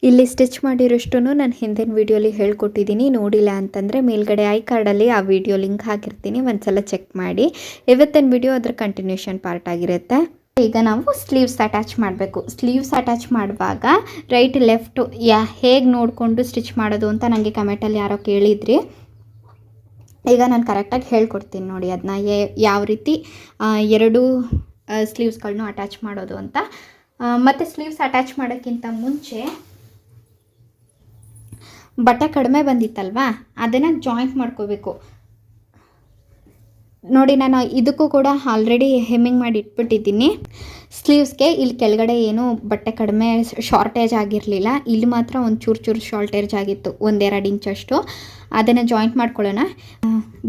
ಇಲ್ಲಿ ಸ್ಟಿಚ್ ಮಾಡಿರೋಷ್ಟು ನಾನು ಹಿಂದಿನ ವೀಡಿಯೋಲಿ ಹೇಳ್ಕೊಟ್ಟಿದ್ದೀನಿ. ನೋಡಿಲ್ಲ ಅಂತಂದರೆ ಮೇಲ್ಗಡೆ ಐ ಕಾರ್ಡಲ್ಲಿ ಆ ವಿಡಿಯೋ ಲಿಂಕ್ ಹಾಕಿರ್ತೀನಿ, ಒಂದ್ಸಲ ಚೆಕ್ ಮಾಡಿ. ಇವತ್ತಿನ ವಿಡಿಯೋ ಅದರ ಕಂಟಿನ್ಯೂಷನ್ ಪಾರ್ಟ್ ಆಗಿರುತ್ತೆ. ಈಗ ನಾವು ಸ್ಲೀವ್ಸ್ ಅಟ್ಯಾಚ್ ಮಾಡಬೇಕು. ಸ್ಲೀವ್ಸ್ ಅಟ್ಯಾಚ್ ಮಾಡುವಾಗ ರೈಟ್ ಲೆಫ್ಟು ಹೇಗೆ ನೋಡಿಕೊಂಡು ಸ್ಟಿಚ್ ಮಾಡೋದು ಅಂತ ನನಗೆ ಕಮೆಂಟಲ್ಲಿ ಯಾರೋ ಕೇಳಿದ್ರಿ. ಈಗ ನಾನು ಕರೆಕ್ಟಾಗಿ ಹೇಳ್ಕೊಡ್ತೀನಿ ನೋಡಿ, ಅದನ್ನ ಯಾವ ರೀತಿ ಎರಡು ಸ್ಲೀವ್ಸ್ಗಳನ್ನೂ ಅಟ್ಯಾಚ್ ಮಾಡೋದು ಅಂತ. ಮತ್ತು ಸ್ಲೀವ್ಸ್ ಅಟ್ಯಾಚ್ ಮಾಡೋಕ್ಕಿಂತ ಮುಂಚೆ ಬಟ್ಟೆ ಕಡಿಮೆ ಬಂದಿತ್ತಲ್ವಾ, ಅದನ್ನು ಜಾಯಿಂಟ್ ಮಾಡ್ಕೋಬೇಕು. ನೋಡಿ, ನಾನು ಇದಕ್ಕೂ ಕೂಡ ಆಲ್ರೆಡಿ ಹೆಮ್ಮಿಂಗ್ ಮಾಡಿ ಇಟ್ಬಿಟ್ಟಿದ್ದೀನಿ. ಸ್ಲೀವ್ಸ್ಗೆ ಇಲ್ಲಿ ಕೆಳಗಡೆ ಏನು ಬಟ್ಟೆ ಕಡಿಮೆ ಶಾರ್ಟೇಜ್ ಆಗಿರಲಿಲ್ಲ, ಇಲ್ಲಿ ಮಾತ್ರ ಒಂದು ಚೂರು ಶಾರ್ಟೇಜ್ ಆಗಿತ್ತು, 1-2 ಇಂಚಷ್ಟು. ಅದನ್ನು ಜಾಯಿಂಟ್ ಮಾಡ್ಕೊಳ್ಳೋಣ.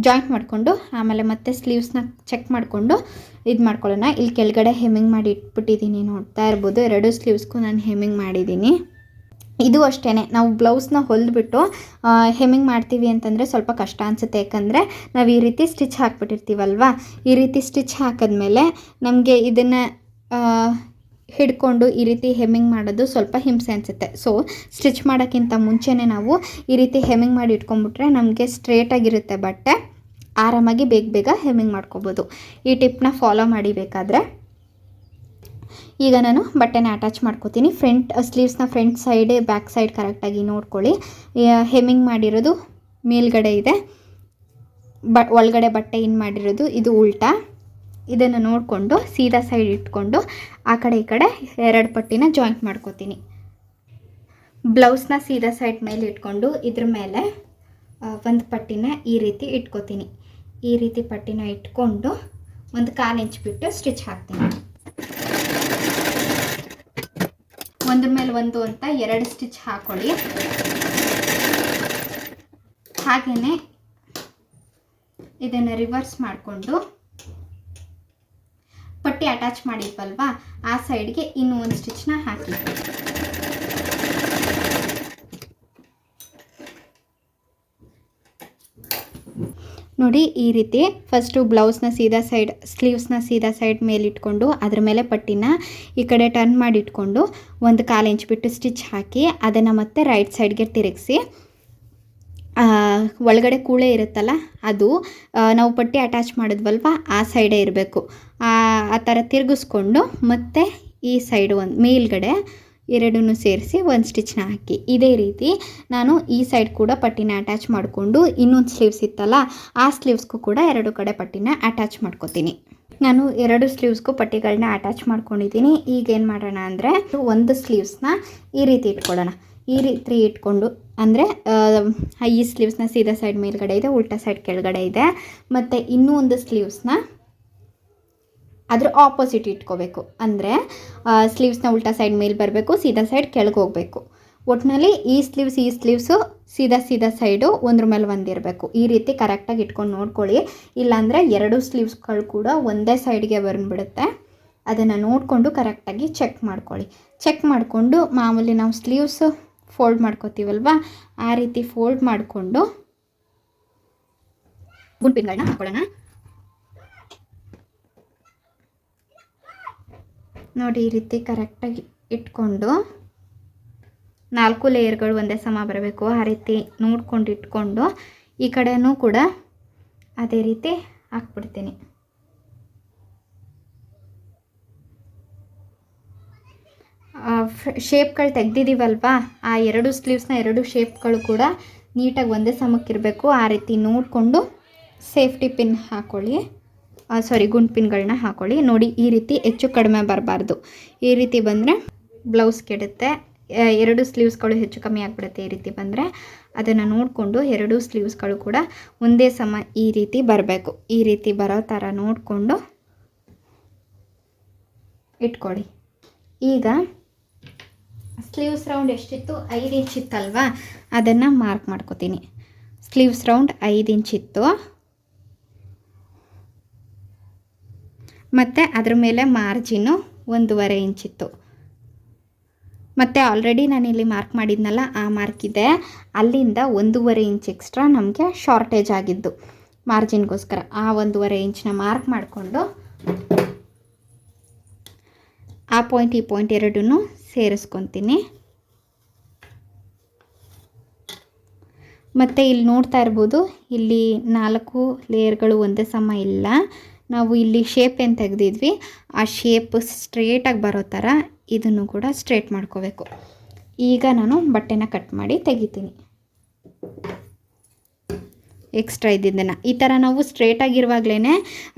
ಜಾಯಿಂಟ್ ಮಾಡಿಕೊಂಡು ಆಮೇಲೆ ಮತ್ತೆ ಸ್ಲೀವ್ಸ್ನ ಚೆಕ್ ಮಾಡಿಕೊಂಡು ಇದು ಮಾಡ್ಕೊಳ್ಳೋಣ. ಇಲ್ಲಿ ಕೆಳಗಡೆ ಹೆಮ್ಮಿಂಗ್ ಮಾಡಿ ಇಟ್ಬಿಟ್ಟಿದ್ದೀನಿ, ನೋಡ್ತಾ ಇರ್ಬೋದು. 2 ಸ್ಲೀವ್ಸ್ಗೂ ನಾನು ಹೆಮ್ಮಿಂಗ್ ಮಾಡಿದ್ದೀನಿ. ಇದು ಅಷ್ಟೇ, ನಾವು ಬ್ಲೌಸ್ನ ಹೊಲಿದ್ಬಿಟ್ಟು ಹೆಮ್ಮಿಂಗ್ ಮಾಡ್ತೀವಿ ಅಂತಂದರೆ ಸ್ವಲ್ಪ ಕಷ್ಟ ಅನಿಸುತ್ತೆ. ಯಾಕಂದರೆ ನಾವು ಈ ರೀತಿ ಸ್ಟಿಚ್ ಹಾಕ್ಬಿಟ್ಟಿರ್ತೀವಲ್ವ, ಈ ರೀತಿ ಸ್ಟಿಚ್ ಹಾಕಿದ್ಮೇಲೆ ನಮಗೆ ಇದನ್ನು ಹಿಡ್ಕೊಂಡು ಈ ರೀತಿ ಹೆಮ್ಮಿಂಗ್ ಮಾಡೋದು ಸ್ವಲ್ಪ ಹಿಂಸೆ ಅನಿಸುತ್ತೆ. ಸೊ ಸ್ಟಿಚ್ ಮಾಡೋಕ್ಕಿಂತ ಮುಂಚೆನೇ ನಾವು ಈ ರೀತಿ ಹೆಮ್ಮಿಂಗ್ ಮಾಡಿ ಇಟ್ಕೊಂಡ್ಬಿಟ್ರೆ ನಮಗೆ ಸ್ಟ್ರೇಟಾಗಿರುತ್ತೆ ಬಟ್ಟೆ, ಆರಾಮಾಗಿ ಬೇಗ ಹೆಮ್ಮಿಂಗ್ ಮಾಡ್ಕೋಬೋದು. ಈ ಟಿಪ್ನ ಫಾಲೋ ಮಾಡಿ ಬೇಕಾದರೆ. ಈಗ ನಾನು ಬಟ್ಟೆನ ಅಟ್ಯಾಚ್ ಮಾಡ್ಕೋತೀನಿ. ಸ್ಲೀವ್ಸ್ನ ಫ್ರಂಟ್ ಸೈಡ್ ಬ್ಯಾಕ್ ಸೈಡ್ ಕರೆಕ್ಟಾಗಿ ನೋಡ್ಕೊಳ್ಳಿ. ಹೆಮ್ಮಿಂಗ್ ಮಾಡಿರೋದು ಮೇಲ್ಗಡೆ ಇದೆ, ಒಳಗಡೆ ಬಟ್ಟೆ ಇನ್ ಮಾಡಿರೋದು ಇದು ಉಲ್ಟಾ. ಇದನ್ನು ನೋಡಿಕೊಂಡು ಸೀದಾ ಸೈಡ್ ಇಟ್ಕೊಂಡು ಆ ಕಡೆ ಈ ಕಡೆ 2 ಪಟ್ಟಿನ ಜಾಯಿಂಟ್ ಮಾಡ್ಕೋತೀನಿ. ಬ್ಲೌಸ್ನ ಸೀದಾ ಸೈಡ್ ಮೇಲೆ ಇಟ್ಕೊಂಡು ಇದ್ರ ಮೇಲೆ ಒಂದು ಪಟ್ಟಿನ ಈ ರೀತಿ ಇಟ್ಕೋತೀನಿ. ಈ ರೀತಿ ಪಟ್ಟಿನ ಇಟ್ಕೊಂಡು 1/4 ಇಂಚ್ ಬಿಟ್ಟು ಸ್ಟಿಚ್ ಹಾಕ್ತೀನಿ. ಒಂದ್ರ ಮೇಲೆ ಒಂದು ಅಂತ 2 ಸ್ಟಿಚ್ ಹಾಕೊಳ್ಳಿ. ಹಾಗೆಯೇ ಇದನ್ನು ರಿವರ್ಸ್ ಮಾಡಿಕೊಂಡು ಪಟ್ಟಿ ಅಟ್ಯಾಚ್ ಮಾಡಿದ್ವಲ್ವಾ, ಆ ಸೈಡ್ಗೆ ಇನ್ನೂ ಒಂದು ಸ್ಟಿಚ್ನ ಹಾಕಿ. ನೋಡಿ, ಈ ರೀತಿ ಫಸ್ಟು ಬ್ಲೌಸ್ನ ಸೀದಾ ಸೈಡ್, ಸ್ಲೀವ್ಸ್ನ ಸೀದಾ ಸೈಡ್ ಮೇಲೆ ಇಟ್ಕೊಂಡು ಅದ್ರ ಮೇಲೆ ಪಟ್ಟಿನ ಈ ಕಡೆ ಟರ್ನ್ ಮಾಡಿ ಇಟ್ಕೊಂಡು 1/4 ಇಂಚ್ ಬಿಟ್ಟು ಸ್ಟಿಚ್ ಹಾಕಿ ಅದನ್ನು ಮತ್ತೆ ರೈಟ್ ಸೈಡ್ಗೆ ತಿರುಗಿಸಿ, ಒಳಗಡೆ ಕೂಳೆ ಇರುತ್ತಲ್ಲ ಅದು ನಾವು ಪಟ್ಟಿ ಅಟ್ಯಾಚ್ ಮಾಡಿದ್ವಲ್ವ ಆ ಸೈಡೇ ಇರಬೇಕು. ಆ ಥರ ತಿರುಗಿಸ್ಕೊಂಡು ಮತ್ತೆ ಈ ಸೈಡು ಮೇಲ್ಗಡೆ 2 ಸೇರಿಸಿ 1 ಸ್ಟಿಚ್ನ ಹಾಕಿ. ಇದೇ ರೀತಿ ನಾನು ಈ ಸೈಡ್ ಕೂಡ ಪಟ್ಟಿನ ಅಟ್ಯಾಚ್ ಮಾಡಿಕೊಂಡು ಇನ್ನೊಂದು ಸ್ಲೀವ್ಸ್ ಇತ್ತಲ್ಲ ಆ ಸ್ಲೀವ್ಸ್ಗೂ ಕೂಡ 2 ಕಡೆ ಪಟ್ಟಿನ ಅಟ್ಯಾಚ್ ಮಾಡ್ಕೋತೀನಿ. ನಾನು 2 ಸ್ಲೀವ್ಸ್ಗೂ ಪಟ್ಟಿಗಳನ್ನ ಅಟ್ಯಾಚ್ ಮಾಡ್ಕೊಂಡಿದ್ದೀನಿ. ಈಗ ಏನು ಮಾಡೋಣ ಅಂದರೆ, ಒಂದು ಸ್ಲೀವ್ಸ್ನ ಈ ರೀತಿ ಇಟ್ಕೊಳ್ಳೋಣ. ಈ ರೀತಿ ಇಟ್ಕೊಂಡು ಅಂದರೆ ಈ ಸ್ಲೀವ್ಸ್ನ ಸೀದಾ ಸೈಡ್ ಮೇಲ್ಗಡೆ ಇದೆ, ಉಲ್ಟಾ ಸೈಡ್ ಕೆಳಗಡೆ ಇದೆ. ಮತ್ತು ಇನ್ನೂ ಒಂದು ಸ್ಲೀವ್ಸ್ನ ಅದ್ರ ಆಪೋಸಿಟ್ ಇಟ್ಕೋಬೇಕು. ಅಂದರೆ ಸ್ಲೀವ್ಸ್ನ ಉಲ್ಟಾ ಸೈಡ್ ಮೇಲೆ ಬರಬೇಕು, ಸೀದಾ ಸೈಡ್ ಕೆಳಗೆ ಹೋಗಬೇಕು. ಒಟ್ಟಿನಲ್ಲಿ ಈ ಸ್ಲೀವ್ಸು ಸೀದಾ ಸೈಡು ಒಂದ್ರ ಮೇಲೆ ಒಂದಿರಬೇಕು. ಈ ರೀತಿ ಕರೆಕ್ಟಾಗಿ ಇಟ್ಕೊಂಡು ನೋಡ್ಕೊಳ್ಳಿ. ಇಲ್ಲಾಂದರೆ 2 ಸ್ಲೀವ್ಸ್ಗಳು ಕೂಡ ಒಂದೇ ಸೈಡ್ಗೆ ಬಂದುಬಿಡುತ್ತೆ. ಅದನ್ನು ನೋಡಿಕೊಂಡು ಕರೆಕ್ಟಾಗಿ ಚೆಕ್ ಮಾಡ್ಕೊಳ್ಳಿ. ಚೆಕ್ ಮಾಡಿಕೊಂಡು ಮಾಮೂಲಿ ನಾವು ಸ್ಲೀವ್ಸ್ ಫೋಲ್ಡ್ ಮಾಡ್ಕೋತೀವಲ್ವ, ಆ ರೀತಿ ಫೋಲ್ಡ್ ಮಾಡಿಕೊಂಡು ಗುಂಪಿನ್ಗಳನ್ನ ಹಾಕೊಳ್ಳೋಣ. ನೋಡಿ, ಈ ರೀತಿ ಕರೆಕ್ಟಾಗಿ ಇಟ್ಕೊಂಡು 4 ಲೇಯರ್ಗಳು ಒಂದೇ ಸಮ ಬರಬೇಕು. ಆ ರೀತಿ ನೋಡ್ಕೊಂಡು ಇಟ್ಕೊಂಡು ಈ ಕಡೆನೂ ಕೂಡ ಅದೇ ರೀತಿ ಹಾಕ್ಬಿಡ್ತೀನಿ. ಶೇಪ್ಗಳು ತೆಗ್ದಿದ್ದೀವಲ್ವಾ, ಆ 2 ಸ್ಲೀವ್ಸ್ನ 2 ಶೇಪ್ಗಳು ಕೂಡ ನೀಟಾಗಿ ಒಂದೇ ಸಮಕ್ಕಿರಬೇಕು. ಆ ರೀತಿ ನೋಡಿಕೊಂಡು ಸೇಫ್ಟಿ ಪಿನ್ ಹಾಕ್ಕೊಳ್ಳಿ, ಗುಂಡು ಪಿನ್ಗಳನ್ನ ಹಾಕ್ಕೊಳ್ಳಿ. ನೋಡಿ, ಈ ರೀತಿ ಹೆಚ್ಚು ಕಡಿಮೆ ಬರಬಾರ್ದು. ಈ ರೀತಿ ಬಂದರೆ ಬ್ಲೌಸ್ ಕೆಡುತ್ತೆ, 2 ಸ್ಲೀವ್ಸ್ಗಳು ಹೆಚ್ಚು ಕಮ್ಮಿ ಆಗಿಬಿಡುತ್ತೆ. ಈ ರೀತಿ ಬಂದರೆ ಅದನ್ನು ನೋಡಿಕೊಂಡು 2 ಸ್ಲೀವ್ಸ್ಗಳು ಕೂಡ ಒಂದೇ ಸಮ ಈ ರೀತಿ ಬರಬೇಕು. ಈ ರೀತಿ ಬರೋ ಥರ ನೋಡಿಕೊಂಡು ಇಟ್ಕೊಳ್ಳಿ. ಈಗ ಸ್ಲೀವ್ಸ್ ರೌಂಡ್ ಎಷ್ಟಿತ್ತು, 5 ಇಂಚ್ ಇತ್ತಲ್ವಾ, ಅದನ್ನು ಮಾರ್ಕ್ ಮಾಡ್ಕೋತೀನಿ. ಸ್ಲೀವ್ಸ್ ರೌಂಡ್ 5 ಇಂಚ್ ಇತ್ತು. ಮತ್ತು ಅದ್ರ ಮೇಲೆ ಮಾರ್ಜಿನ್ನು 1.5 ಇಂಚ್ ಇತ್ತು. ಮತ್ತು ಆಲ್ರೆಡಿ ನಾನಿಲ್ಲಿ ಮಾರ್ಕ್ ಮಾಡಿದ್ನಲ್ಲ, ಆ ಮಾರ್ಕ್ ಇದೆ, ಅಲ್ಲಿಂದ 1.5 ಇಂಚ್ ಎಕ್ಸ್ಟ್ರಾ ನಮಗೆ ಶಾರ್ಟೇಜ್ ಆಗಿದ್ದು ಮಾರ್ಜಿನ್ಗೋಸ್ಕರ. ಆ 1.5 ಇಂಚನ್ನ ಮಾರ್ಕ್ ಮಾಡಿಕೊಂಡು ಆ ಪಾಯಿಂಟ್ ಈ ಪಾಯಿಂಟ್ ಎರಡನ್ನೂ ಸೇರಿಸ್ಕೊತೀನಿ. ಮತ್ತು ಇಲ್ಲಿ ನೋಡ್ತಾ ಇರ್ಬೋದು, ಇಲ್ಲಿ 4 ಲೇಯರ್ಗಳು ಒಂದೇ ಸಮ ಇಲ್ಲ. ನಾವು ಇಲ್ಲಿ ಶೇಪ್ ಏನು ತೆಗೆದಿದ್ವಿ ಆ ಶೇಪ್ ಸ್ಟ್ರೇಟಾಗಿ ಬರೋ ಥರ ಇದನ್ನು ಕೂಡ ಸ್ಟ್ರೇಟ್ ಮಾಡ್ಕೋಬೇಕು. ಈಗ ನಾನು ಬಟ್ಟೆನ ಕಟ್ ಮಾಡಿ ತೆಗಿತೀನಿ. ಎಕ್ಸ್ಟ್ರಾ ಇದ್ದಿದ್ದನ್ನು ಈ ಥರ ನಾವು ಸ್ಟ್ರೇಟಾಗಿರುವಾಗಲೇ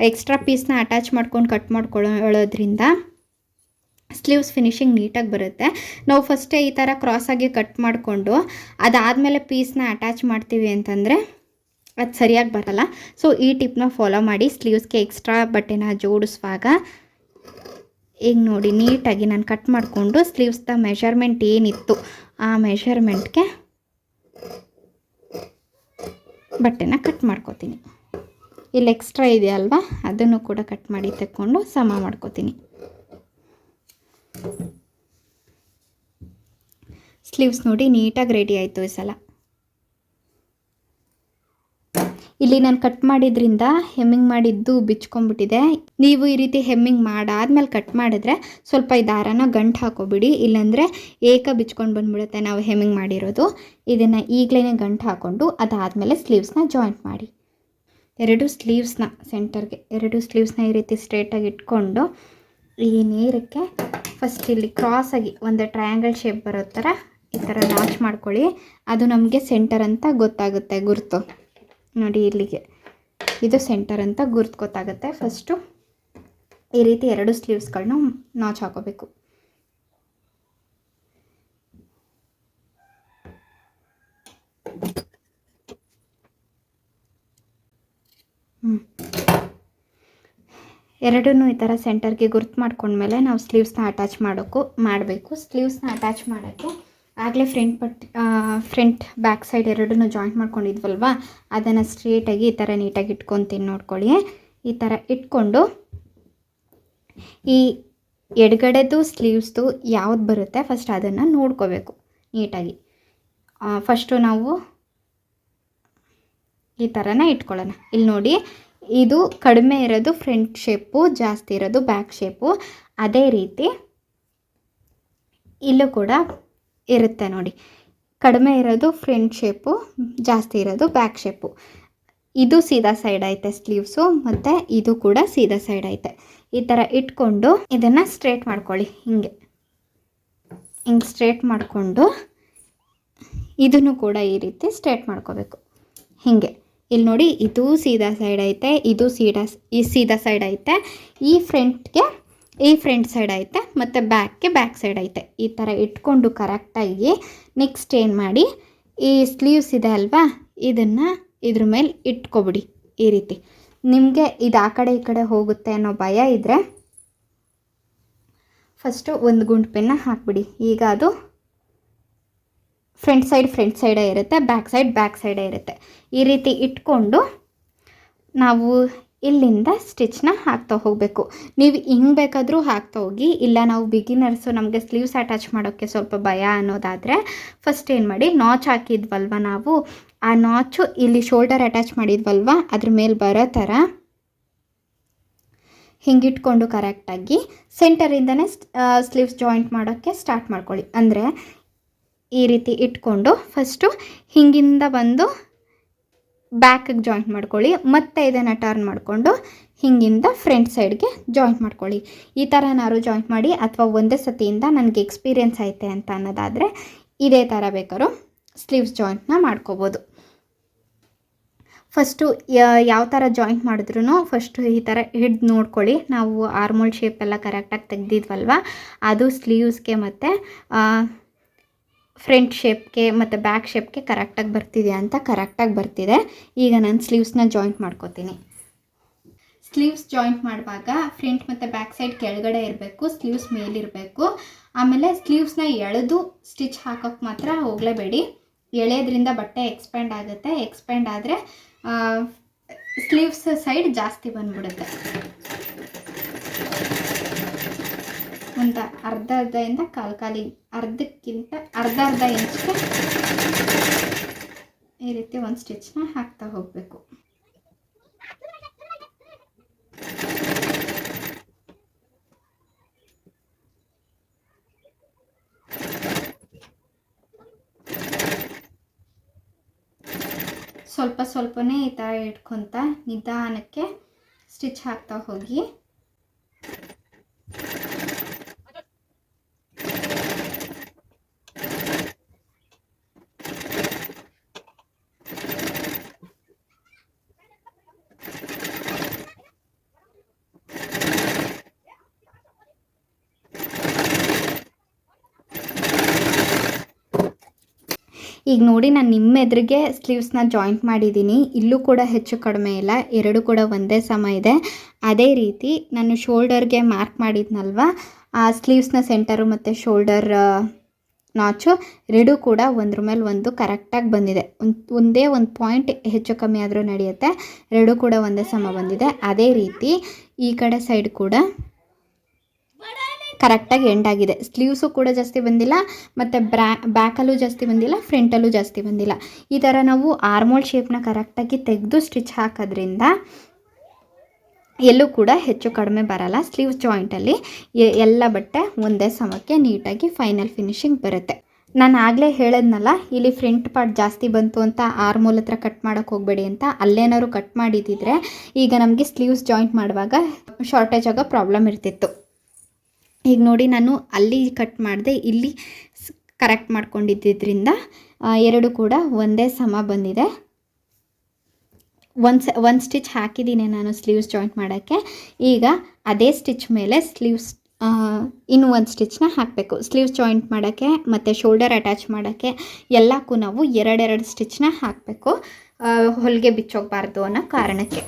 ಎಕ್ಸ್ಟ್ರಾ ಪೀಸ್ನ ಅಟ್ಯಾಚ್ ಮಾಡ್ಕೊಂಡು ಕಟ್ ಮಾಡ್ಕೊಳ್ಳೋದ್ರಿಂದ ಸ್ಲೀವ್ಸ್ ಫಿನಿಶಿಂಗ್ ನೀಟಾಗಿ ಬರುತ್ತೆ. ನಾವು ಫಸ್ಟೇ ಈ ಥರ ಕ್ರಾಸಾಗಿ ಕಟ್ ಮಾಡಿಕೊಂಡು ಅದಾದಮೇಲೆ ಪೀಸ್ನ ಅಟ್ಯಾಚ್ ಮಾಡ್ತೀವಿ ಅಂತಂದರೆ ಅದು ಸರಿಯಾಗಿ ಬರಲ್ಲ. ಸೊ ಈ ಟಿಪ್ನ ಫಾಲೋ ಮಾಡಿ ಸ್ಲೀವ್ಸ್ಗೆ ಎಕ್ಸ್ಟ್ರಾ ಬಟ್ಟೆನ ಜೋಡಿಸುವಾಗ ಈಗ ನೋಡಿ ನೀಟಾಗಿ ನಾನು ಕಟ್ ಮಾಡಿಕೊಂಡು ಸ್ಲೀವ್ಸ್ದ ಮೆಷರ್ಮೆಂಟ್ ಏನಿತ್ತು ಆ ಮೆಷರ್ಮೆಂಟ್ಗೆ ಬಟ್ಟೆನ ಕಟ್ ಮಾಡ್ಕೋತೀನಿ. ಇಲ್ಲಿ ಎಕ್ಸ್ಟ್ರಾ ಇದೆಯಲ್ವಾ ಅದನ್ನು ಕೂಡ ಕಟ್ ಮಾಡಿ ತೆಕ್ಕೊಂಡು ಸಮ ಮಾಡ್ಕೋತೀನಿ. ಸ್ಲೀವ್ಸ್ ನೋಡಿ ನೀಟಾಗಿ ರೆಡಿ ಆಯಿತು ಈ ಸಲ. ಇಲ್ಲಿ ನಾನು ಕಟ್ ಮಾಡಿದ್ರಿಂದ ಹೆಮ್ಮಿಂಗ್ ಮಾಡಿದ್ದು ಬಿಚ್ಕೊಂಡ್ಬಿಟ್ಟಿದೆ. ನೀವು ಈ ರೀತಿ ಹೆಮ್ಮಿಂಗ್ ಮಾಡಾದ್ಮೇಲೆ ಕಟ್ ಮಾಡಿದ್ರೆ ಸ್ವಲ್ಪ ಈ ದಾರನ ಗಂಟು ಹಾಕೋಬಿಡಿ, ಇಲ್ಲಾಂದರೆ ಬಿಚ್ಕೊಂಡು ಬಂದುಬಿಡುತ್ತೆ ನಾವು ಹೆಮ್ಮಿಂಗ್ ಮಾಡಿರೋದು. ಇದನ್ನು ಈಗಲೇ ಗಂಟು ಹಾಕ್ಕೊಂಡು ಅದಾದಮೇಲೆ ಸ್ಲೀವ್ಸ್ನ ಜಾಯಿಂಟ್ ಮಾಡಿ. 2 ಸ್ಲೀವ್ಸ್ನ ಸೆಂಟರ್ಗೆ 2 ಸ್ಲೀವ್ಸ್ನ ಈ ರೀತಿ ಸ್ಟ್ರೇಟಾಗಿ ಇಟ್ಕೊಂಡು ಈ ನೀರಕ್ಕೆ ಫಸ್ಟ್ ಇಲ್ಲಿ ಕ್ರಾಸಾಗಿ ಒಂದು ಟ್ರಯಾಂಗಲ್ ಶೇಪ್ ಬರೋ ಥರ ಈ ಥರ ನಾಚ್ ಮಾಡ್ಕೊಳ್ಳಿ. ಅದು ನಮಗೆ ಸೆಂಟರ್ ಅಂತ ಗೊತ್ತಾಗುತ್ತೆ, ಗುರುತು ನೋಡಿ ಇಲ್ಲಿಗೆ ಇದು ಸೆಂಟರ್ ಅಂತ ಗುರ್ತು ಗೊತ್ತಾಗುತ್ತೆ. ಫಸ್ಟು ಈ ರೀತಿ 2 ಸ್ಲೀವ್ಸ್ಗಳನ್ನ ನಾಚ್ ಹಾಕೋಬೇಕು. ಎರಡನ್ನೂ ಈ ಥರ ಸೆಂಟರ್ಗೆ ಗುರ್ತು ಮಾಡ್ಕೊಂಡ್ಮೇಲೆ ನಾವು ಸ್ಲೀವ್ಸ್ನ ಅಟ್ಯಾಚ್ ಮಾಡಬೇಕು. ಸ್ಲೀವ್ಸ್ನ ಅಟ್ಯಾಚ್ ಮಾಡೋಕ್ಕೆ ಆಗಲೇ ಫ್ರಂಟ್ ಬ್ಯಾಕ್ ಸೈಡ್ ಎರಡನ್ನೂ ಜಾಯಿಂಟ್ ಮಾಡ್ಕೊಂಡಿದ್ವಲ್ವ, ಅದನ್ನು ಸ್ಟ್ರೇಟಾಗಿ ಈ ಥರ ನೀಟಾಗಿ ಇಟ್ಕೊತೀನಿ. ನೋಡ್ಕೊಳ್ಳಿ, ಈ ಥರ ಇಟ್ಕೊಂಡು ಈ ಎಡಗಡೆದು ಸ್ಲೀವ್ಸ್ದು ಯಾವ್ದು ಬರುತ್ತೆ ಫಸ್ಟ್ ಅದನ್ನು ನೋಡ್ಕೋಬೇಕು ನೀಟಾಗಿ. ಫಸ್ಟು ನಾವು ಈ ಥರನೇ ಇಟ್ಕೊಳ್ಳೋಣ. ಇಲ್ಲಿ ನೋಡಿ, ಇದು ಕಡಿಮೆ ಇರೋದು ಫ್ರಂಟ್ ಶೇಪು, ಜಾಸ್ತಿ ಇರೋದು ಬ್ಯಾಕ್ ಶೇಪು. ಅದೇ ರೀತಿ ಇಲ್ಲೂ ಕೂಡ ಇರುತ್ತೆ ನೋಡಿ, ಕಡಿಮೆ ಇರೋದು ಫ್ರಂಟ್ ಶೇಪು, ಜಾಸ್ತಿ ಇರೋದು ಬ್ಯಾಕ್ ಶೇಪು. ಇದು ಸೀದಾ ಸೈಡ್ ಐತೆ ಸ್ಲೀವ್ಸು, ಮತ್ತು ಇದು ಕೂಡ ಸೀದಾ ಸೈಡ್ ಐತೆ. ಈ ಥರ ಇಟ್ಕೊಂಡು ಇದನ್ನು ಸ್ಟ್ರೇಟ್ ಮಾಡ್ಕೊಳ್ಳಿ. ಹಿಂಗೆ ಸ್ಟ್ರೇಟ್ ಮಾಡಿಕೊಂಡು ಇದನ್ನು ಕೂಡ ಈ ರೀತಿ ಸ್ಟ್ರೇಟ್ ಮಾಡ್ಕೋಬೇಕು. ಹೀಗೆ ಇಲ್ಲಿ ನೋಡಿ, ಇದು ಸೀದಾ ಸೈಡ್ ಐತೆ, ಇದು ಸೀದಾ ಸೈಡ್ ಐತೆ, ಈ ಫ್ರಂಟ್ ಸೈಡ್ ಐತೆ, ಮತ್ತು ಬ್ಯಾಕ್ ಸೈಡ್ ಐತೆ. ಈ ಥರ ಇಟ್ಕೊಂಡು ಕರೆಕ್ಟಾಗಿ ನೆಕ್ಸ್ಟ್ ಏನು ಮಾಡಿ, ಈ ಸ್ಲೀವ್ಸ್ ಇದೆ ಅಲ್ವಾ, ಇದನ್ನು ಇದ್ರ ಮೇಲೆ ಇಟ್ಕೊಬಿಡಿ. ಈ ರೀತಿ ನಿಮಗೆ ಇದು ಆ ಕಡೆ ಈ ಕಡೆ ಹೋಗುತ್ತೆ ಅನ್ನೋ ಭಯ ಇದ್ದರೆ ಫಸ್ಟು ಒಂದು ಗುಂಡು ಪೆನ್ನ ಹಾಕ್ಬಿಡಿ. ಈಗ ಅದು ಫ್ರಂಟ್ ಸೈಡೇ ಇರುತ್ತೆ, ಬ್ಯಾಕ್ ಸೈಡೇ ಇರುತ್ತೆ. ಈ ರೀತಿ ಇಟ್ಕೊಂಡು ನಾವು ಇಲ್ಲಿಂದ ಸ್ಟಿಚ್ನ ಹಾಕ್ತಾ ಹೋಗಬೇಕು. ನೀವು ಹಿಂಗೆ ಬೇಕಾದರೂ ಹಾಕ್ತಾ ಹೋಗಿ, ಇಲ್ಲ ನಾವು ಬಿಗಿನರ್ಸು, ನಮಗೆ ಸ್ಲೀವ್ಸ್ ಅಟ್ಯಾಚ್ ಮಾಡೋಕ್ಕೆ ಸ್ವಲ್ಪ ಭಯ ಅನ್ನೋದಾದರೆ ಫಸ್ಟ್ ಏನು ಮಾಡಿ, ನಾಚ್ ಹಾಕಿದ್ವಲ್ವ ನಾವು, ಆ ನಾಚು ಇಲ್ಲಿ ಶೋಲ್ಡರ್ ಅಟ್ಯಾಚ್ ಮಾಡಿದ್ವಲ್ವ ಅದ್ರ ಮೇಲೆ ಬರೋ ಥರ ಹಿಂಗಿಟ್ಕೊಂಡು ಕರೆಕ್ಟಾಗಿ ಸೆಂಟರಿಂದನೇ ಸ್ಲೀವ್ಸ್ ಜಾಯಿಂಟ್ ಮಾಡೋಕ್ಕೆ ಸ್ಟಾರ್ಟ್ ಮಾಡ್ಕೊಳ್ಳಿ. ಅಂದರೆ ಈ ರೀತಿ ಇಟ್ಕೊಂಡು ಫಸ್ಟು ಹಿಂಗಿಂದ ಬಂದು ಬ್ಯಾಕಿಗೆ ಜಾಯಿಂಟ್ ಮಾಡ್ಕೊಳ್ಳಿ, ಮತ್ತು ಇದನ್ನು ಟರ್ನ್ ಮಾಡಿಕೊಂಡು ಹಿಂಗಿಂದ ಫ್ರಂಟ್ ಸೈಡ್ಗೆ ಜಾಯಿಂಟ್ ಮಾಡ್ಕೊಳ್ಳಿ. ಈ ಥರನಾರು ಜಾಯಿಂಟ್ ಮಾಡಿ, ಅಥವಾ ಒಂದೇ ಸತಿಯಿಂದ ನನಗೆ ಎಕ್ಸ್ಪೀರಿಯೆನ್ಸ್ ಐತೆ ಅಂತ ಅನ್ನೋದಾದರೆ ಇದೇ ಥರ ಬೇಕಾದ್ರೂ ಸ್ಲೀವ್ಸ್ ಜಾಯಿಂಟ್ನ ಮಾಡ್ಕೋಬೋದು. ಫಸ್ಟು ಯಾವ ಥರ ಜಾಯಿಂಟ್ ಮಾಡಿದ್ರೂ ಫಸ್ಟು ಈ ಥರ ಹಿಡ್ದು ನೋಡ್ಕೊಳ್ಳಿ. ನಾವು ಆರ್ಮೋಲ್ ಶೇಪೆಲ್ಲ ಕರೆಕ್ಟಾಗಿ ತೆಗ್ದಿದ್ವಲ್ವ, ಅದು ಸ್ಲೀವ್ಸ್ಗೆ ಮತ್ತು ಫ್ರಂಟ್ ಶೇಪ್ಗೆ ಮತ್ತು ಬ್ಯಾಕ್ ಶೇಪ್ಗೆ ಕರೆಕ್ಟಾಗಿ ಬರ್ತಿದೆ ಅಂತ. ಕರೆಕ್ಟಾಗಿ ಬರ್ತಿದೆ. ಈಗ ನಾನು ಸ್ಲೀವ್ಸ್ನ ಜಾಯಿಂಟ್ ಮಾಡ್ಕೋತೀನಿ. ಸ್ಲೀವ್ಸ್ ಜಾಯಿಂಟ್ ಮಾಡುವಾಗ ಫ್ರಂಟ್ ಮತ್ತು ಬ್ಯಾಕ್ ಸೈಡ್ ಕೆಳಗಡೆ ಇರಬೇಕು, ಸ್ಲೀವ್ಸ್ ಮೇಲಿರಬೇಕು. ಆಮೇಲೆ ಸ್ಲೀವ್ಸ್ನ ಎಳೆದು ಸ್ಟಿಚ್ ಹಾಕೋಕ್ಕೆ ಮಾತ್ರ ಹೋಗಲೇಬೇಡಿ. ಎಳೆಯೋದ್ರಿಂದ ಬಟ್ಟೆ ಎಕ್ಸ್ಪ್ಯಾಂಡ್ ಆಗುತ್ತೆ. ಎಕ್ಸ್ಪ್ಯಾಂಡ್ ಆದರೆ ಸ್ಲೀವ್ಸ್ ಸೈಡ್ ಜಾಸ್ತಿ ಬಂದ್ಬಿಡುತ್ತೆ. ಒಂದು ಅರ್ಧದಿಂದ ಕಾಲಿ ಅರ್ಧಕ್ಕಿಂತ ಅರ್ಧ ಇಂಚ್ಗೆ ಈ ರೀತಿ ಒಂದು ಸ್ಟಿಚ್ನ ಹಾಕ್ತಾ ಹೋಗಬೇಕು. ಸ್ವಲ್ಪ ಸ್ವಲ್ಪನೇ ಈ ಥರ ಇಟ್ಕೊತ ನಿಧಾನಕ್ಕೆ ಸ್ಟಿಚ್ ಹಾಕ್ತಾ ಹೋಗಿ. ಈಗ ನೋಡಿ ನಾನು ನಿಮ್ಮ ಎದುರಿಗೆ ಸ್ಲೀವ್ಸ್ನ ಜಾಯಿಂಟ್ ಮಾಡಿದ್ದೀನಿ. ಇಲ್ಲೂ ಕೂಡ ಹೆಚ್ಚು ಕಡಿಮೆ ಇಲ್ಲ, ಎರಡು ಕೂಡ ಒಂದೇ ಸಮ ಇದೆ. ಅದೇ ರೀತಿ ನಾನು ಶೋಲ್ಡರ್ಗೆ ಮಾರ್ಕ್ ಮಾಡಿದ್ನಲ್ವ, ಆ ಸ್ಲೀವ್ಸ್ನ ಸೆಂಟರು ಮತ್ತು ಶೋಲ್ಡರ್ ನಾಚು ಎರಡೂ ಕೂಡ ಒಂದ್ರ ಮೇಲೆ ಒಂದು ಕರೆಕ್ಟಾಗಿ ಬಂದಿದೆ. ಒಂದೇ ಒಂದು ಪಾಯಿಂಟ್ ಹೆಚ್ಚು ಕಮ್ಮಿ ಆದರೂ ನಡೆಯುತ್ತೆ, ಎರಡೂ ಕೂಡ ಒಂದೇ ಸಮ ಬಂದಿದೆ. ಅದೇ ರೀತಿ ಈ ಕಡೆ ಸೈಡ್ ಕೂಡ ಕರೆಕ್ಟಾಗಿ ಎಂಡ್ ಆಗಿದೆ. ಸ್ಲೀವ್ಸು ಕೂಡ ಜಾಸ್ತಿ ಬಂದಿಲ್ಲ, ಮತ್ತು ಬ್ಯಾಕಲ್ಲೂ ಜಾಸ್ತಿ ಬಂದಿಲ್ಲ, ಫ್ರಂಟಲ್ಲೂ ಜಾಸ್ತಿ ಬಂದಿಲ್ಲ. ಈ ಥರ ನಾವು ಆರ್ಮೋಲ್ ಶೇಪ್ನ ಕರೆಕ್ಟಾಗಿ ತೆಗೆದು ಸ್ಟಿಚ್ ಹಾಕೋದ್ರಿಂದ ಎಲ್ಲೂ ಕೂಡ ಹೆಚ್ಚು ಕಡಿಮೆ ಬರಲ್ಲ. ಸ್ಲೀವ್ಸ್ ಜಾಯಿಂಟಲ್ಲಿ ಎಲ್ಲ ಬಟ್ಟೆ ಒಂದೇ ಸಮಕ್ಕೆ ನೀಟಾಗಿ ಫೈನಲ್ ಫಿನಿಶಿಂಗ್ ಬರುತ್ತೆ. ನಾನು ಆಗಲೇ ಹೇಳಿದ್ನಲ್ಲ, ಇಲ್ಲಿ ಫ್ರಂಟ್ ಪಾರ್ಟ್ ಜಾಸ್ತಿ ಬಂತು ಅಂತ ಆರ್ಮೋಲ್ ಹತ್ರ ಕಟ್ ಮಾಡೋಕ್ಕೆ ಹೋಗಬೇಡಿ ಅಂತ. ಅಲ್ಲೇನಾದ್ರು ಕಟ್ ಮಾಡಿದ್ದಿದ್ರೆ ಈಗ ನಮಗೆ ಸ್ಲೀವ್ಸ್ ಜಾಯಿಂಟ್ ಮಾಡುವಾಗ ಶಾರ್ಟೇಜ್ ಆಗೋ ಪ್ರಾಬ್ಲಮ್ ಇರ್ತಿತ್ತು. ಈಗ ನೋಡಿ ನಾನು ಅಲ್ಲಿ ಕಟ್ ಮಾಡಿದೆ, ಇಲ್ಲಿ ಕರೆಕ್ಟ್ ಮಾಡ್ಕೊಂಡಿದ್ದರಿಂದ ಎರಡು ಕೂಡ ಒಂದೇ ಸಮ ಬಂದಿದೆ. ಒಂದು ಸ್ಟಿಚ್ ಹಾಕಿದ್ದೀನಿ ನಾನು ಸ್ಲೀವ್ಸ್ ಜಾಯಿಂಟ್ ಮಾಡೋಕ್ಕೆ. ಈಗ ಅದೇ ಸ್ಟಿಚ್ ಮೇಲೆ ಸ್ಲೀವ್ಸ್ ಇನ್ನೂ ಒಂದು ಸ್ಟಿಚ್ನ ಹಾಕಬೇಕು. ಸ್ಲೀವ್ಸ್ ಜಾಯಿಂಟ್ ಮಾಡೋಕ್ಕೆ ಮತ್ತು ಶೋಲ್ಡರ್ ಅಟ್ಯಾಚ್ ಮಾಡೋಕ್ಕೆ ಎಲ್ಲಕ್ಕೂ ನಾವು ಎರಡೆರಡು ಸ್ಟಿಚ್ನ ಹಾಕಬೇಕು, ಹೊಲಿಗೆ ಬಿಚ್ಚೋಗಬಾರ್ದು ಅನ್ನೋ ಕಾರಣಕ್ಕೆ.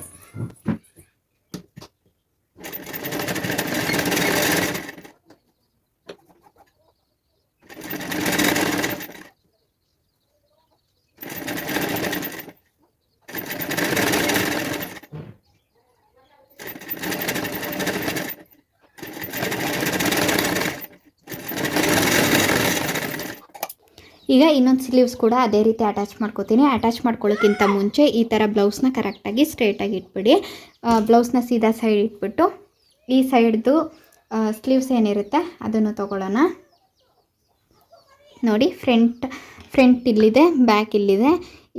ಈಗ ಇನ್ನೊಂದು ಸ್ಲೀವ್ಸ್ ಕೂಡ ಅದೇ ರೀತಿ ಅಟ್ಯಾಚ್ ಮಾಡ್ಕೋತೀನಿ. ಅಟ್ಯಾಚ್ ಮಾಡ್ಕೊಳ್ಳೋಕ್ಕಿಂತ ಮುಂಚೆ ಈ ಥರ ಬ್ಲೌಸ್ನ ಕರೆಕ್ಟಾಗಿ ಸ್ಟ್ರೇಟಾಗಿ ಇಟ್ಬಿಡಿ. ಬ್ಲೌಸ್ನ ಸೀದಾ ಸೈಡ್ ಇಟ್ಬಿಟ್ಟು ಈ ಸೈಡ್ದು ಸ್ಲೀವ್ಸ್ ಏನಿರುತ್ತೆ ಅದನ್ನು ತೊಗೊಳ್ಳೋಣ. ನೋಡಿ, ಫ್ರಂಟ್ ಇಲ್ಲಿದೆ, ಬ್ಯಾಕ್ ಇಲ್ಲಿದೆ.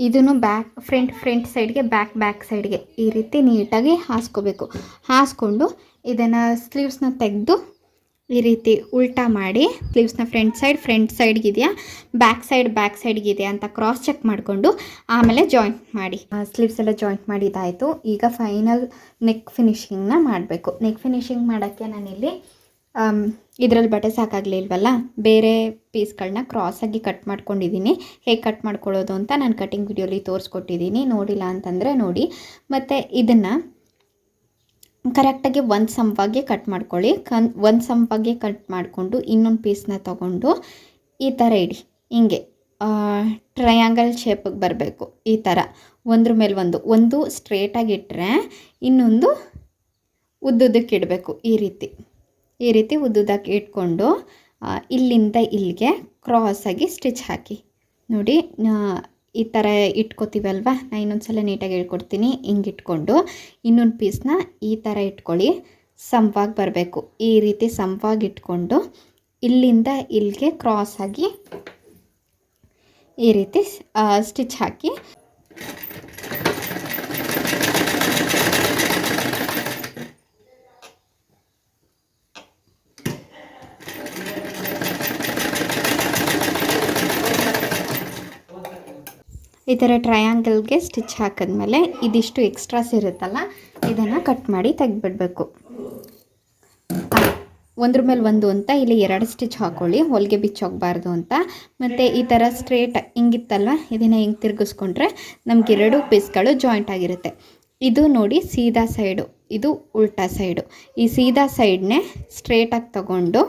ಇದನ್ನು ಫ್ರಂಟ್ ಸೈಡ್ಗೆ, ಬ್ಯಾಕ್ ಸೈಡ್ಗೆ ಈ ರೀತಿ ನೀಟಾಗಿ ಹಾಸ್ಕೋಬೇಕು. ಹಾಸ್ಕೊಂಡು ಇದನ್ನು ಸ್ಲೀವ್ಸ್ನ ತೆಗೆದು ಈ ರೀತಿ ಉಲ್ಟಾ ಮಾಡಿ ಸ್ಲೀವ್ಸ್ನ ಫ್ರಂಟ್ ಸೈಡ್ಗಿದೆಯಾ, ಬ್ಯಾಕ್ ಸೈಡ್ಗಿದೆಯಾ ಅಂತ ಕ್ರಾಸ್ ಚೆಕ್ ಮಾಡಿಕೊಂಡು ಆಮೇಲೆ ಜಾಯಿಂಟ್ ಮಾಡಿ. ಸ್ಲೀವ್ಸ್ ಎಲ್ಲ ಜಾಯಿಂಟ್ ಮಾಡಿದ್ದಾಯಿತು. ಈಗ ಫೈನಲ್ ನೆಕ್ ಫಿನಿಶಿಂಗ್ನ ಮಾಡಬೇಕು. ನೆಕ್ ಫಿನಿಶಿಂಗ್ ಮಾಡೋಕ್ಕೆ ನಾನಿಲ್ಲಿ ಇದರಲ್ಲಿ ಬಟ್ಟೆ ಸಾಕಾಗಲಿಲ್ವಲ್ಲ, ಬೇರೆ ಪೀಸ್ಗಳನ್ನ ಕ್ರಾಸಾಗಿ ಕಟ್ ಮಾಡ್ಕೊಂಡಿದ್ದೀನಿ. ಹೇಗೆ ಕಟ್ ಮಾಡ್ಕೊಳ್ಳೋದು ಅಂತ ನಾನು ಕಟಿಂಗ್ ವಿಡಿಯೋಲಿ ತೋರಿಸ್ಕೊಟ್ಟಿದ್ದೀನಿ, ನೋಡಿಲ್ಲ ಅಂತಂದರೆ ನೋಡಿ. ಮತ್ತು ಇದನ್ನು ಕರೆಕ್ಟಾಗಿ ಒಂದು ಸಮವಾಗಿ ಕಟ್ ಮಾಡ್ಕೊಳ್ಳಿ. ಒಂದು ಸಮವಾಗಿ ಕಟ್ ಮಾಡಿಕೊಂಡು ಇನ್ನೊಂದು ಪೀಸ್ನ ತೊಗೊಂಡು ಈ ಥರ ಇಡಿ. ಹಿಂಗೆ ಟ್ರಯಾಂಗಲ್ ಶೇಪಿಗೆ ಬರಬೇಕು. ಈ ಥರ ಒಂದ್ರ ಮೇಲೆ ಒಂದು ಸ್ಟ್ರೇಟಾಗಿ ಇಟ್ಟರೆ ಇನ್ನೊಂದು ಉದ್ದುದಕ್ಕೆ ಇಡಬೇಕು. ಈ ರೀತಿ ಉದ್ದುದಕ್ಕೆ ಇಟ್ಕೊಂಡು ಇಲ್ಲಿಂದ ಇಲ್ಲಿಗೆ ಕ್ರಾಸಾಗಿ ಸ್ಟಿಚ್ ಹಾಕಿ. ನೋಡಿ, ಈ ಥರ ಇಟ್ಕೋತೀವಲ್ವ, ನಾನು ಇನ್ನೊಂದು ಸಲ ನೀಟಾಗಿ ಹೇಳ್ಕೊಡ್ತೀನಿ. ಹಿಂಗೆ ಇಟ್ಕೊಂಡು ಇನ್ನೊಂದು ಪೀಸ್ನ ಈ ಥರ ಇಟ್ಕೊಳ್ಳಿ, ಸಮವಾಗಿ ಬರಬೇಕು. ಈ ರೀತಿ ಸಮವಾಗಿ ಇಟ್ಕೊಂಡು ಇಲ್ಲಿಂದ ಇಲ್ಲಿಗೆ ಕ್ರಾಸಾಗಿ ಈ ರೀತಿ ಸ್ಟಿಚ್ ಹಾಕಿ. ಈ ಥರ ಟ್ರಯಾಂಗಲ್ಗೆ ಸ್ಟಿಚ್ ಹಾಕಿದ್ಮೇಲೆ ಇದಿಷ್ಟು ಎಕ್ಸ್ಟ್ರಾಸ್ ಇರುತ್ತಲ್ಲ, ಇದನ್ನು ಕಟ್ ಮಾಡಿ ತೆಗೆದ್ಬಿಡ್ಬೇಕು. ಒಂದ್ರ ಮೇಲೆ ಒಂದು ಅಂತ ಇಲ್ಲಿ 2 ಸ್ಟಿಚ್ ಹಾಕ್ಕೊಳ್ಳಿ, ಹೊಲಿಗೆ ಬಿಚ್ಚೋಗಬಾರ್ದು ಅಂತ. ಮತ್ತು ಈ ಥರ ಸ್ಟ್ರೇಟ್ ಹಿಂಗಿತ್ತಲ್ವ, ಇದನ್ನು ಹಿಂಗೆ ತಿರುಗಿಸ್ಕೊಂಡ್ರೆ ನಮ್ಗೆ 2 ಪೀಸ್ಗಳು ಜಾಯಿಂಟ್ ಆಗಿರುತ್ತೆ. ಇದು ನೋಡಿ ಸೀದಾ ಸೈಡು, ಇದು ಉಲ್ಟಾ ಸೈಡು. ಈ ಸೀದಾ ಸೈಡ್ನೇ ಸ್ಟ್ರೇಟಾಗಿ ತಗೊಂಡು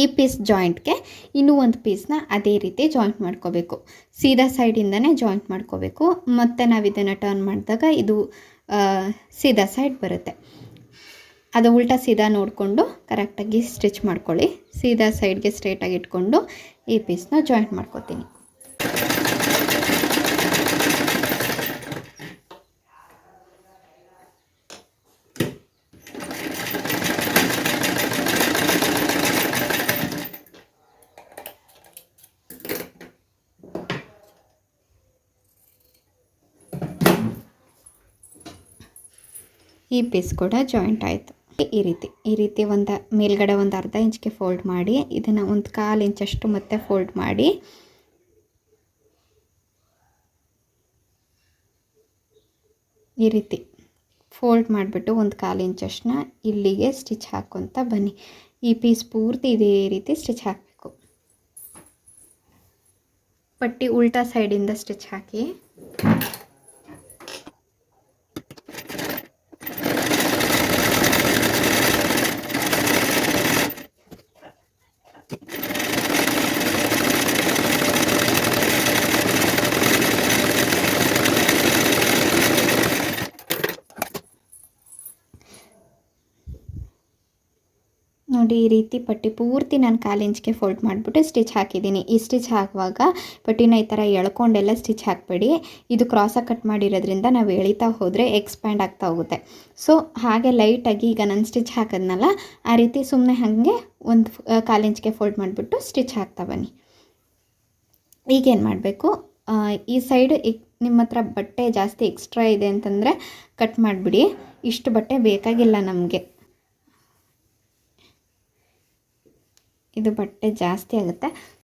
ಈ ಪೀಸ್ ಜಾಯಿಂಟ್ಗೆ ಇನ್ನೂ ಒಂದು ಪೀಸ್ನ ಅದೇ ರೀತಿ ಜಾಯಿಂಟ್ ಮಾಡ್ಕೋಬೇಕು. ಸೀದಾ ಸೈಡಿಂದನೇ ಜಾಯಿಂಟ್ ಮಾಡ್ಕೋಬೇಕು. ಮತ್ತು ನಾವು ಇದನ್ನು ಟರ್ನ್ ಮಾಡಿದಾಗ ಇದು ಸೀದಾ ಸೈಡ್ ಬರುತ್ತೆ. ಅದು ಉಲ್ಟಾ ಸೀದಾ ನೋಡಿಕೊಂಡು ಕರೆಕ್ಟಾಗಿ ಸ್ಟಿಚ್ ಮಾಡ್ಕೊಳ್ಳಿ. ಸೀದಾ ಸೈಡ್ಗೆ ಸ್ಟ್ರೇಟಾಗಿ ಇಟ್ಕೊಂಡು ಈ ಪೀಸ್ನ ಜಾಯಿಂಟ್ ಮಾಡ್ಕೋತೀನಿ. ಈ ಪೀಸ್ ಕೂಡ ಜಾಯಿಂಟ್ ಆಯಿತು. ಈ ರೀತಿ ಒಂದು ಮೇಲ್ಗಡೆ ಒಂದು ಅರ್ಧ ಇಂಚ್ಗೆ ಫೋಲ್ಡ್ ಮಾಡಿ ಇದನ್ನು ಒಂದು 1/4 ಇಂಚಷ್ಟು ಮತ್ತೆ ಫೋಲ್ಡ್ ಮಾಡಿ ಈ ರೀತಿ ಫೋಲ್ಡ್ ಮಾಡಿಬಿಟ್ಟು ಒಂದು 1/4 ಇಂಚಷ್ಟನ್ನ ಇಲ್ಲಿಗೆ ಸ್ಟಿಚ್ ಹಾಕ್ಕೊತ ಬನ್ನಿ. ಈ ಪೀಸ್ ಪೂರ್ತಿ ಇದೇ ರೀತಿ ಸ್ಟಿಚ್ ಹಾಕಬೇಕು. ಪಟ್ಟಿ ಉಲ್ಟಾ ಸೈಡಿಂದ ಸ್ಟಿಚ್ ಹಾಕಿ ನೋಡಿ. ಈ ರೀತಿ ಪಟ್ಟಿ ಪೂರ್ತಿ ನಾನು 1/4 ಇಂಚ್ಗೆ ಫೋಲ್ಡ್ ಮಾಡಿಬಿಟ್ಟು ಸ್ಟಿಚ್ ಹಾಕಿದ್ದೀನಿ. ಈ ಸ್ಟಿಚ್ ಹಾಕುವಾಗ ಪಟ್ಟಿನ ಈ ಥರ ಎಳ್ಕೊಂಡೆಲ್ಲ ಸ್ಟಿಚ್ ಹಾಕಬೇಡಿ. ಇದು ಕ್ರಾಸಾಗಿ ಕಟ್ ಮಾಡಿರೋದ್ರಿಂದ ನಾವು ಎಳಿತಾ ಹೋದರೆ ಎಕ್ಸ್ಪ್ಯಾಂಡ್ ಆಗ್ತಾ ಹೋಗುತ್ತೆ. ಸೊ ಹಾಗೆ ಲೈಟಾಗಿ ಈಗ ನಾನು ಸ್ಟಿಚ್ ಹಾಕಿದ್ನಲ್ಲ ಆ ರೀತಿ ಸುಮ್ಮನೆ ಹಾಗೆ ಒಂದು 1/4 ಇಂಚ್ಗೆ ಫೋಲ್ಡ್ ಮಾಡಿಬಿಟ್ಟು ಸ್ಟಿಚ್ ಹಾಕ್ತಾ ಬನ್ನಿ. ಈಗೇನು ಮಾಡಬೇಕು, ಈ ಸೈಡ್ ನಿಮ್ಮ ಹತ್ರ ಬಟ್ಟೆ ಜಾಸ್ತಿ ಎಕ್ಸ್ಟ್ರಾ ಇದೆ ಅಂತಂದರೆ ಕಟ್ ಮಾಡಿಬಿಡಿ. ಇಷ್ಟು ಬಟ್ಟೆ ಬೇಕಾಗಿಲ್ಲ ನಮಗೆ, ಇದು ಬಟ್ಟೆ ಜಾಸ್ತಿ ಆಗುತ್ತೆ.